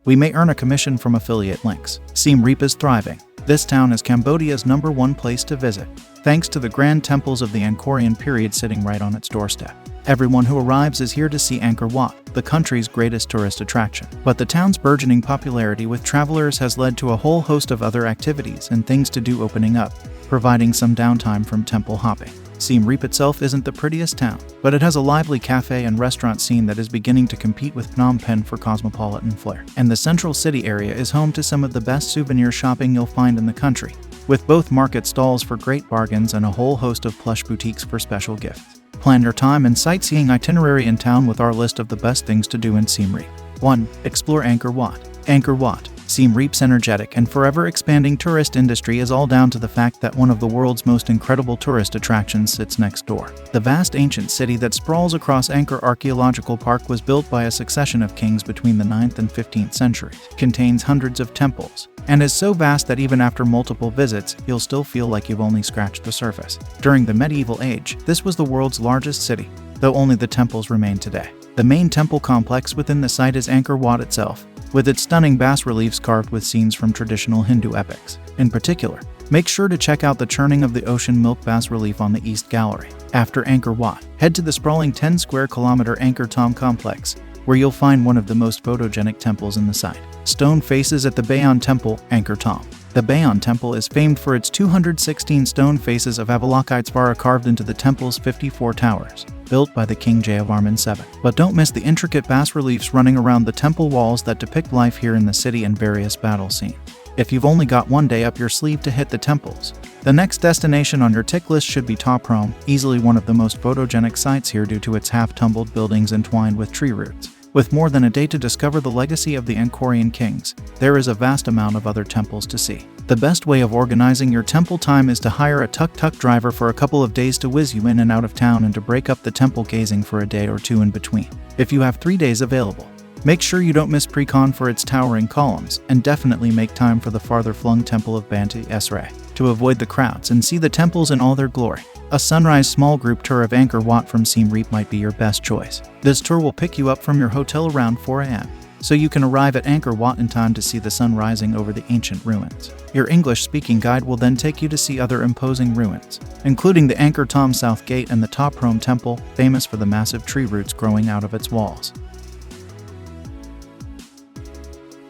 We may earn a commission from affiliate links. Siem Reap is thriving. This town is Cambodia's #1 place to visit, thanks to the grand temples of the Angkorian period sitting right on its doorstep. Everyone who arrives is here to see Angkor Wat, the country's greatest tourist attraction. But the town's burgeoning popularity with travelers has led to a whole host of other activities and things to do opening up, providing some downtime from temple hopping. Siem Reap itself isn't the prettiest town, but it has a lively cafe and restaurant scene that is beginning to compete with Phnom Penh for cosmopolitan flair. And the central city area is home to some of the best souvenir shopping you'll find in the country, with both market stalls for great bargains and a whole host of plush boutiques for special gifts. Plan your time and sightseeing itinerary in town with our list of the best things to do in Siem Reap. 1. Explore Angkor Wat. Angkor Wat, Siem Reap's energetic and forever expanding tourist industry is all down to the fact that one of the world's most incredible tourist attractions sits next door. The vast ancient city that sprawls across Angkor Archaeological Park was built by a succession of kings between the 9th and 15th centuries, contains hundreds of temples, and is so vast that even after multiple visits, you'll still feel like you've only scratched the surface. During the medieval age, this was the world's largest city, though only the temples remain today. The main temple complex within the site is Angkor Wat itself, with its stunning bas-reliefs carved with scenes from traditional Hindu epics. In particular, make sure to check out the churning of the ocean milk bas-relief on the East Gallery. After Angkor Wat, head to the sprawling 10-square-kilometer Angkor Thom complex, where you'll find one of the most photogenic temples in the site. Stone faces at the Bayon Temple, Angkor Thom. The Bayon Temple is famed for its 216 stone faces of Avalokitesvara carved into the temple's 54 towers, built by the King Jayavarman VII. But don't miss the intricate bas-reliefs running around the temple walls that depict life here in the city and various battle scenes. If you've only got one day up your sleeve to hit the temples, the next destination on your tick list should be Ta Prohm, easily one of the most photogenic sites here due to its half-tumbled buildings entwined with tree roots. With more than a day to discover the legacy of the Angkorian kings, there is a vast amount of other temples to see. The best way of organizing your temple time is to hire a tuk-tuk driver for a couple of days to whiz you in and out of town and to break up the temple gazing for a day or two in between. If you have 3 days available, make sure you don't miss Precon for its towering columns, and definitely make time for the farther-flung Temple of Banteay Esrei to avoid the crowds and see the temples in all their glory. A sunrise small group tour of Angkor Wat from Siem Reap might be your best choice. This tour will pick you up from your hotel around 4 a.m., so you can arrive at Angkor Wat in time to see the sun rising over the ancient ruins. Your English-speaking guide will then take you to see other imposing ruins, including the Angkor Thom South Gate and the Ta Prohm Temple, famous for the massive tree roots growing out of its walls.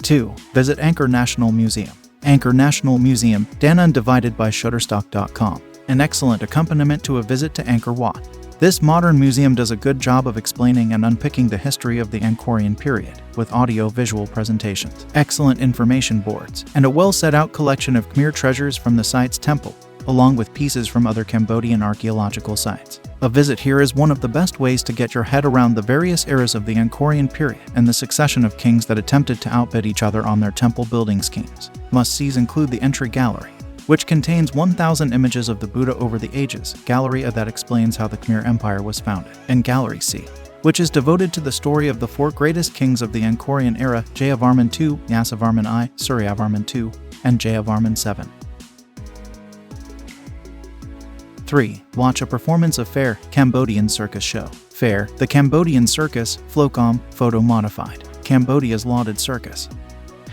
2. Visit Angkor National Museum. Angkor National Museum, done undivided by Shutterstock.com. An excellent accompaniment to a visit to Angkor Wat. This modern museum does a good job of explaining and unpicking the history of the Angkorian period, with audio-visual presentations, excellent information boards, and a well-set-out collection of Khmer treasures from the site's temple, along with pieces from other Cambodian archaeological sites. A visit here is one of the best ways to get your head around the various eras of the Angkorian period and the succession of kings that attempted to outbid each other on their temple building schemes. Must-sees include the entry gallery, which contains 1,000 images of the Buddha over the ages, Gallery A that explains how the Khmer Empire was founded, and Gallery C, which is devoted to the story of the 4 greatest kings of the Angkorian era, Jayavarman II, Yasovarman I, Suryavarman II, and Jayavarman VII. 3. Watch a performance of Fair, Cambodian Circus Show. Fair, the Cambodian circus, Flocom, photo-modified, Cambodia's lauded circus.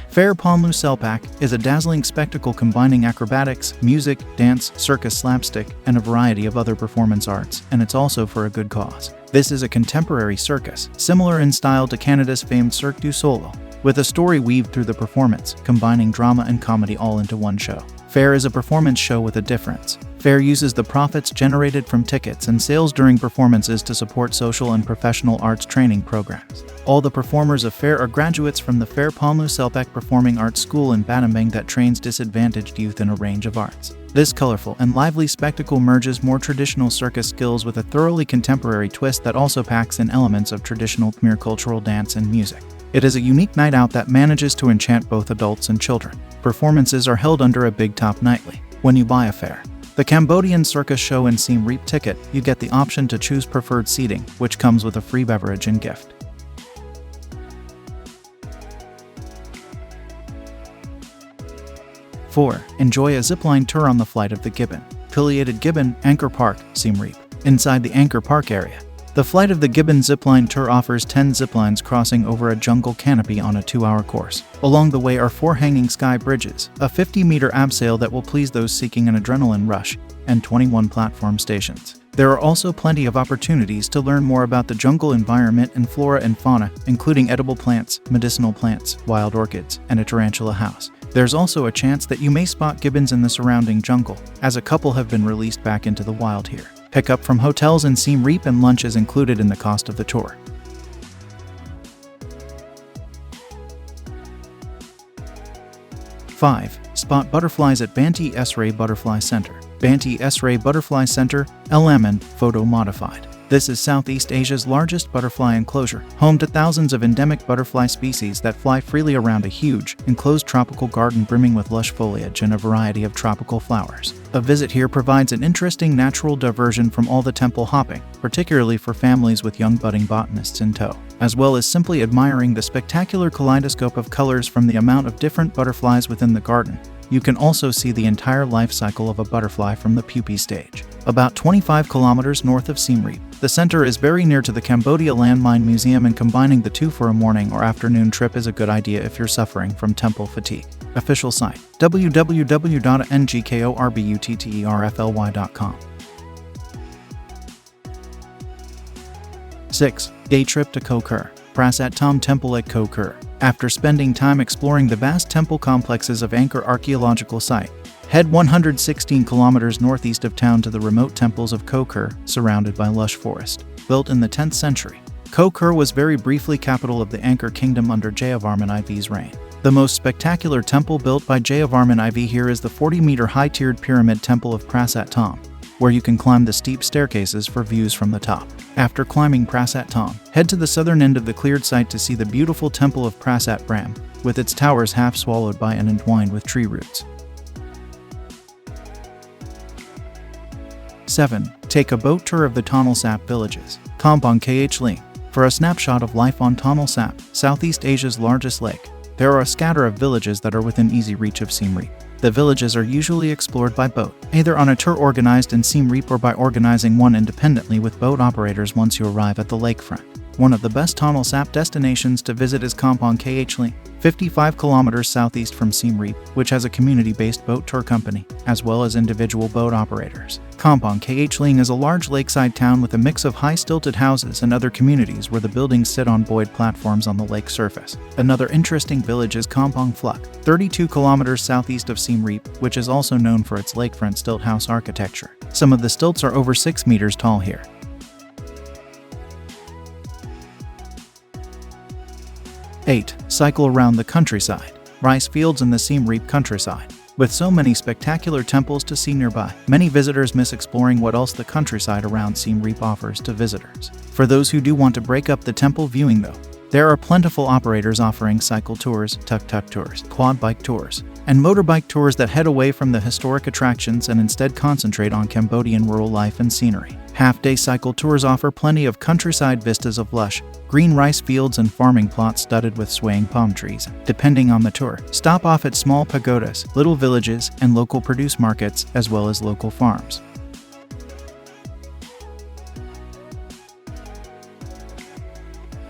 Fair Ponlu Selpak is a dazzling spectacle combining acrobatics, music, dance, circus slapstick, and a variety of other performance arts, and it's also for a good cause. This is a contemporary circus, similar in style to Canada's famed Cirque du Soleil, with a story weaved through the performance, combining drama and comedy all into one show. Fair is a performance show with a difference. Fair uses the profits generated from tickets and sales during performances to support social and professional arts training programs. All the performers of Fair are graduates from the Fair Ponlu Selpak Performing Arts School in Battambang that trains disadvantaged youth in a range of arts. This colorful and lively spectacle merges more traditional circus skills with a thoroughly contemporary twist that also packs in elements of traditional Khmer cultural dance and music. It is a unique night out that manages to enchant both adults and children. Performances are held under a big top nightly. When you buy a Fair, the Cambodian Circus Show and Siem Reap ticket, you get the option to choose preferred seating, which comes with a free beverage and gift. 4. Enjoy a zipline tour on the flight of the Gibbon. Pileated Gibbon, Angkor Park, Siem Reap. Inside the Angkor Park area, The Flight of the Gibbon Zipline Tour offers 10 ziplines crossing over a jungle canopy on a 2-hour course. Along the way are 4 hanging sky bridges, a 50-meter abseil that will please those seeking an adrenaline rush, and 21 platform stations. There are also plenty of opportunities to learn more about the jungle environment and flora and fauna, including edible plants, medicinal plants, wild orchids, and a tarantula house. There's also a chance that you may spot gibbons in the surrounding jungle, as a couple have been released back into the wild here. Pickup from hotels in Siem Reap and lunch is included in the cost of the tour. 5. Spot butterflies at Banteay Esray Butterfly Center. Banteay Esray Butterfly Center, LMN, photo modified. This is Southeast Asia's largest butterfly enclosure, home to thousands of endemic butterfly species that fly freely around a huge, enclosed tropical garden brimming with lush foliage and a variety of tropical flowers. A visit here provides an interesting natural diversion from all the temple hopping, particularly for families with young budding botanists in tow, as well as simply admiring the spectacular kaleidoscope of colors from the amount of different butterflies within the garden. You can also see the entire life cycle of a butterfly from the pupae stage. About 25 kilometers north of Siem Reap, the center is very near to the Cambodia Landmine Museum, and combining the two for a morning or afternoon trip is a good idea if you're suffering from temple fatigue. Official site: www.ngkorbuttterfly.com. 6. Day trip to Khmer. Prasat Thom Temple at Khmer. After spending time exploring the vast temple complexes of Angkor Archaeological Site, head 116 kilometers northeast of town to the remote temples of Khmer, surrounded by lush forest. Built in the 10th century, Khmer was very briefly capital of the Angkor Kingdom under Jayavarman IV's reign. The most spectacular temple built by Jayavarman IV here is the 40-meter high-tiered pyramid temple of Prasat Thom, where you can climb the steep staircases for views from the top. After climbing Prasat Thom, head to the southern end of the cleared site to see the beautiful temple of Prasat Brahm, with its towers half swallowed by and entwined with tree roots. 7. Take a boat tour of the Tonle Sap villages. Kampong Kh Ling. For a snapshot of life on Tonle Sap, Southeast Asia's largest lake, there are a scatter of villages that are within easy reach of Siem Reap. The villages are usually explored by boat, either on a tour organized in Siem Reap or by organizing one independently with boat operators once you arrive at the lakefront. One of the best Tonle Sap destinations to visit is Kampong Kh Ling, 55 kilometers southeast from Siem Reap, which has a community-based boat tour company, as well as individual boat operators. Kampong Kh Ling is a large lakeside town with a mix of high stilted houses and other communities where the buildings sit on buoyed platforms on the lake surface. Another interesting village is Kampong Phluk, 32 kilometers southeast of Siem Reap, which is also known for its lakefront stilt house architecture. Some of the stilts are over 6 meters tall here. 8. Cycle around the countryside. Rice fields in the Siem Reap countryside. With so many spectacular temples to see nearby, many visitors miss exploring what else the countryside around Siem Reap offers to visitors. For those who do want to break up the temple viewing though, there are plentiful operators offering cycle tours, tuk-tuk tours, quad bike tours, and motorbike tours that head away from the historic attractions and instead concentrate on Cambodian rural life and scenery. Half-day cycle tours offer plenty of countryside vistas of lush, green rice fields and farming plots studded with swaying palm trees. Depending on the tour, stop off at small pagodas, little villages, and local produce markets, as well as local farms.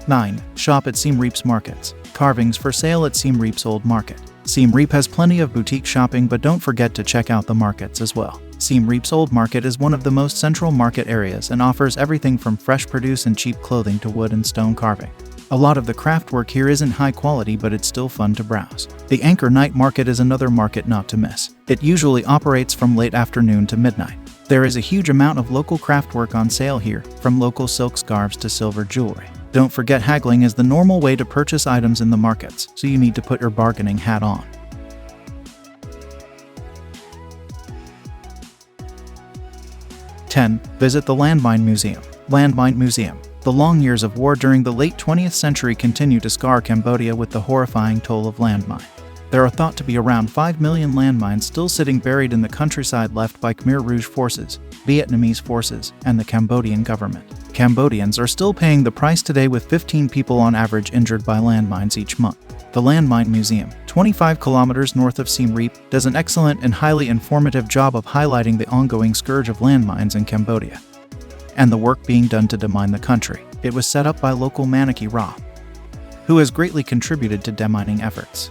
9. Shop at Siem Reap's markets. Carvings for sale at Siem Reap's Old Market. Siem Reap has plenty of boutique shopping, but don't forget to check out the markets as well. Siem Reap's Old Market is one of the most central market areas and offers everything from fresh produce and cheap clothing to wood and stone carving. A lot of the craft work here isn't high quality, but it's still fun to browse. The Angkor Night Market is another market not to miss. It usually operates from late afternoon to midnight. There is a huge amount of local craft work on sale here, from local silk scarves to silver jewelry. Don't forget, haggling is the normal way to purchase items in the markets, so you need to put your bargaining hat on. 10. Visit the Landmine Museum. Landmine Museum. The long years of war during the late 20th century continue to scar Cambodia with the horrifying toll of landmine. There are thought to be around 5 million landmines still sitting buried in the countryside left by Khmer Rouge forces, Vietnamese forces, and the Cambodian government. Cambodians are still paying the price today, with 15 people on average injured by landmines each month. The Landmine Museum, 25 kilometers north of Siem Reap, does an excellent and highly informative job of highlighting the ongoing scourge of landmines in Cambodia. and the work being done to demine the country. It was set up by local Manaki Ra, who has greatly contributed to demining efforts.